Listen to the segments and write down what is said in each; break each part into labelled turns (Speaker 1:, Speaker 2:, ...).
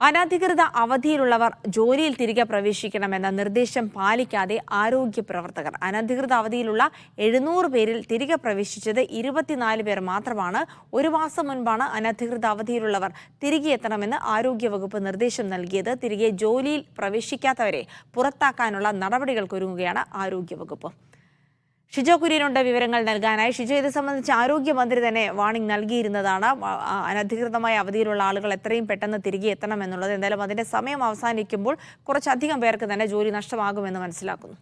Speaker 1: അനധികൃത അവധിയിലുള്ളവർ ജോലിയിൽ തിരികെ പ്രവേശിക്കണമെന്ന നിർദ്ദേശം പാലിക്കാതെ ആരോഗ്യ പ്രവർത്തകർ. അനധികൃത അവധിയിലുള്ള 700 പേരിൽ തിരികെ പ്രവേശിച്ചത് 24 പേർ മാത്രമാണ്. ഒരു മാസം മുൻപാണ് അനധികൃത അവധിയിലുള്ളവർ തിരികെ എത്തണമെന്ന് ആരോഗ്യവകുപ്പ് നിർദ്ദേശം നൽകിയത്. തിരികെ ജോലിയിൽ പ്രവേശിക്കാത്തവരെ പുറത്താക്കാനുള്ള നടപടികൾക്കൊരുങ്ങുകയാണ് ആരോഗ്യവകുപ്പ്. ഷിജോ കുര്യനുണ്ട് വിവരങ്ങൾ നൽകാനായി. ഷിജോ, ഇത് സംബന്ധിച്ച് ആരോഗ്യമന്ത്രി തന്നെ വാർണിംഗ് നൽകിയിരുന്നതാണ്. അനധികൃതമായ അവധിയിലുള്ള ആളുകൾ എത്രയും പെട്ടെന്ന് തിരികെ എത്തണമെന്നുള്ളത്. എന്തായാലും അതിന്റെ സമയം അവസാനിക്കുമ്പോൾ കുറച്ചധികം പേർക്ക് തന്നെ ജോലി നഷ്ടമാകുമെന്ന് മനസ്സിലാക്കുന്നു.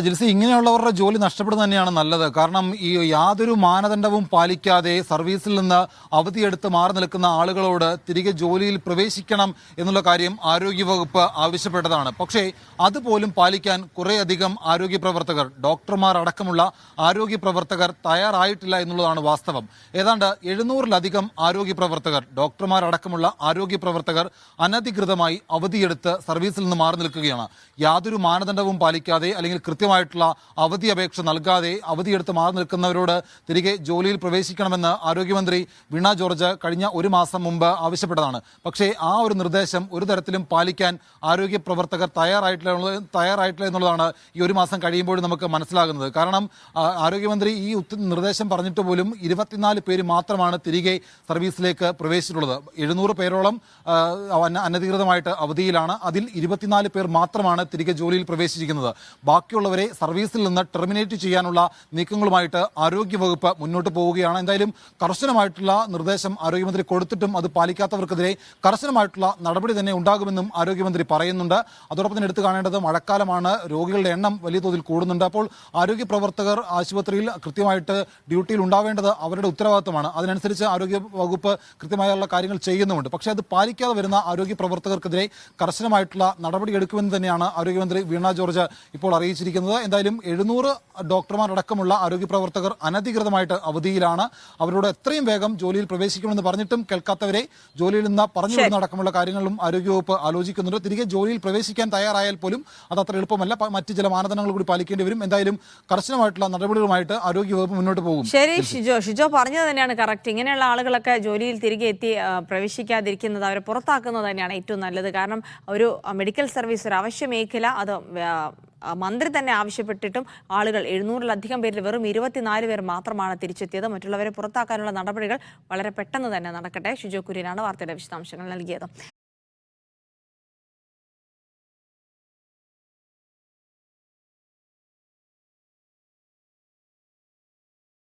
Speaker 2: ജിൽസി, ഇങ്ങനെയുള്ളവരുടെ ജോലി നഷ്ടപ്പെടുന്നത് തന്നെയാണ് നല്ലത്. കാരണം ഈ യാതൊരു മാനദണ്ഡവും പാലിക്കാതെ സർവീസിൽ നിന്ന് അവധിയെടുത്ത് മാറി നിൽക്കുന്ന ആളുകളോട് തിരികെ ജോലിയിൽ പ്രവേശിക്കണം എന്നുള്ള കാര്യം ആരോഗ്യവകുപ്പ് ആവശ്യപ്പെട്ടതാണ്. പക്ഷേ അതുപോലും പാലിക്കാൻ കുറേയധികം ആരോഗ്യ പ്രവർത്തകർ, ഡോക്ടർമാർ അടക്കമുള്ള ആരോഗ്യ പ്രവർത്തകർ തയ്യാറായിട്ടില്ല എന്നുള്ളതാണ് വാസ്തവം. ഏതാണ്ട് 700-ലധികം ആരോഗ്യ പ്രവർത്തകർ, ഡോക്ടർമാർ അടക്കമുള്ള ആരോഗ്യ പ്രവർത്തകർ അനധികൃതമായി അവധിയെടുത്ത് സർവീസിൽ നിന്ന് മാറി നിൽക്കുകയാണ്. യാതൊരു മാനദണ്ഡവും പാലിക്കാതെ അല്ലെങ്കിൽ കൃത്യമായിട്ടുള്ള അവധി അപേക്ഷ നൽകാതെ അവധിയെടുത്ത് മാറി നിൽക്കുന്നവരോട് തിരികെ ജോലിയിൽ പ്രവേശിക്കണമെന്ന് ആരോഗ്യമന്ത്രി വീണ ജോർജ് കഴിഞ്ഞ ഒരു മാസം മുമ്പ് ആവശ്യപ്പെട്ടതാണ്. പക്ഷേ ആ ഒരു നിർദ്ദേശം ഒരു തരത്തിലും പാലിക്കാൻ ആരോഗ്യ പ്രവർത്തകർ തയ്യാറായിട്ടില്ല എന്നുള്ളതാണ് ഈ ഒരു മാസം കഴിയുമ്പോഴും നമുക്ക് മനസ്സിലാകുന്നത്. കാരണം ആരോഗ്യമന്ത്രി ഈ നിർദ്ദേശം പറഞ്ഞിട്ട് പോലും 24 പേര് മാത്രമാണ് തിരികെ സർവീസിലേക്ക് പ്രവേശിച്ചിട്ടുള്ളത്. 700 പേരോളം അനധികൃതമായിട്ട് അവധിയിലാണ്. അതിൽ 24 പേർ മാത്രമാണ് തിരികെ ജോലിയിൽ പ്രവേശിച്ചിരിക്കുന്നത്. ബാക്കിയുള്ളവരെ സർവീസിൽ നിന്ന് ടെർമിനേറ്റ് ചെയ്യാനുള്ള നീക്കങ്ങളുമായിട്ട് ആരോഗ്യവകുപ്പ് മുന്നോട്ട് പോവുകയാണ്. എന്തായാലും കർശനമായിട്ടുള്ള നിർദ്ദേശം ആരോഗ്യമന്ത്രി കൊടുത്തിട്ടും അത് പാലിക്കാത്തവർക്കെതിരെ കർശനമായിട്ടുള്ള നടപടി തന്നെ ഉണ്ടാകുമെന്നും ആരോഗ്യമന്ത്രി പറയുന്നുണ്ട്. അതോടൊപ്പം തന്നെ എടുത്തു കാണേണ്ടത് മഴക്കാലമാണ്, രോഗികളുടെ എണ്ണം വലിയ തോതിൽ കൂടുന്നുണ്ട്. അപ്പോൾ ആരോഗ്യ പ്രവർത്തകർ ആശുപത്രിയിൽ കൃത്യമായിട്ട് ഡ്യൂട്ടിയിൽ ഉണ്ടാവേണ്ടത് അവരുടെ ഉത്തരവാദിത്തമാണ്. അതിനനുസരിച്ച് ആരോഗ്യ വകുപ്പ് കൃത്യമായുള്ള കാര്യങ്ങൾ ചെയ്യുന്നുമുണ്ട്. പക്ഷേ അത് പാലിക്കാതെ വരുന്ന ആരോഗ്യ പ്രവർത്തകർക്കെതിരെ കർശനമായിട്ടുള്ള നടപടി എടുക്കുമെന്ന് തന്നെയാണ് ആരോഗ്യമന്ത്രി വീണ ജോർജ് ഇപ്പോൾ അറിയിച്ചിരിക്കുന്നത്. എന്തായാലും 700 ഡോക്ടർമാരടക്കമുള്ള ആരോഗ്യ പ്രവർത്തകർ അനധികൃതമായിട്ട് അവധിയിലാണ്. അവരോട് എത്രയും വേഗം ജോലിയിൽ പ്രവേശിക്കുമെന്ന് പറഞ്ഞിട്ടും കേൾക്കാത്തവരെ ജോലിയിൽ നിന്ന് പറഞ്ഞു വിടുന്ന അടക്കമുള്ള കാര്യങ്ങളിലും ആരോഗ്യവകുപ്പ് ആലോചിക്കുന്നുണ്ട്. തിരികെ ജോലിയിൽ പ്രവേശിക്കാൻ തയ്യാറായാൽ പോലും അത് അത്ര എളുപ്പമല്ല. മറ്റ് ചില മാനദണ്ഡങ്ങൾ കൂടി പാലിക്കേണ്ടി വരും. എന്തായാലും കർശനമായിട്ടുള്ള നടപടികളുമായിട്ട് ആരോഗ്യവകുപ്പ് മുന്നോട്ട് പോകും.
Speaker 1: ശരി ഷിജോ പറഞ്ഞത് തന്നെയാണ് കറക്റ്റ്. ഇങ്ങനെയുള്ള ആളുകളൊക്കെ ജോലിയിൽ തിരികെ എത്തി പ്രവേശിക്കാതിരിക്കുന്നത്, അവരെ പുറത്താക്കുന്നത് തന്നെയാണ് ഏറ്റവും നല്ലത്. കാരണം ഒരു മെഡിക്കൽ സർവീസ് ഒരു അവശ്യ മേഖല, അത് മന്ത്രി തന്നെ ആവശ്യപ്പെട്ടിട്ടും ആളുകൾ 700-ലധികം പേരിൽ വെറും 24 പേർ മാത്രമാണ് തിരിച്ചെത്തിയത്. മറ്റുള്ളവരെ പുറത്താക്കാനുള്ള നടപടികൾ വളരെ പെട്ടെന്ന് തന്നെ നടക്കട്ടെ. ഷിജോ കുര്യനാണ് വാർത്തയുടെ വിശദാംശങ്ങൾ നൽകിയത്.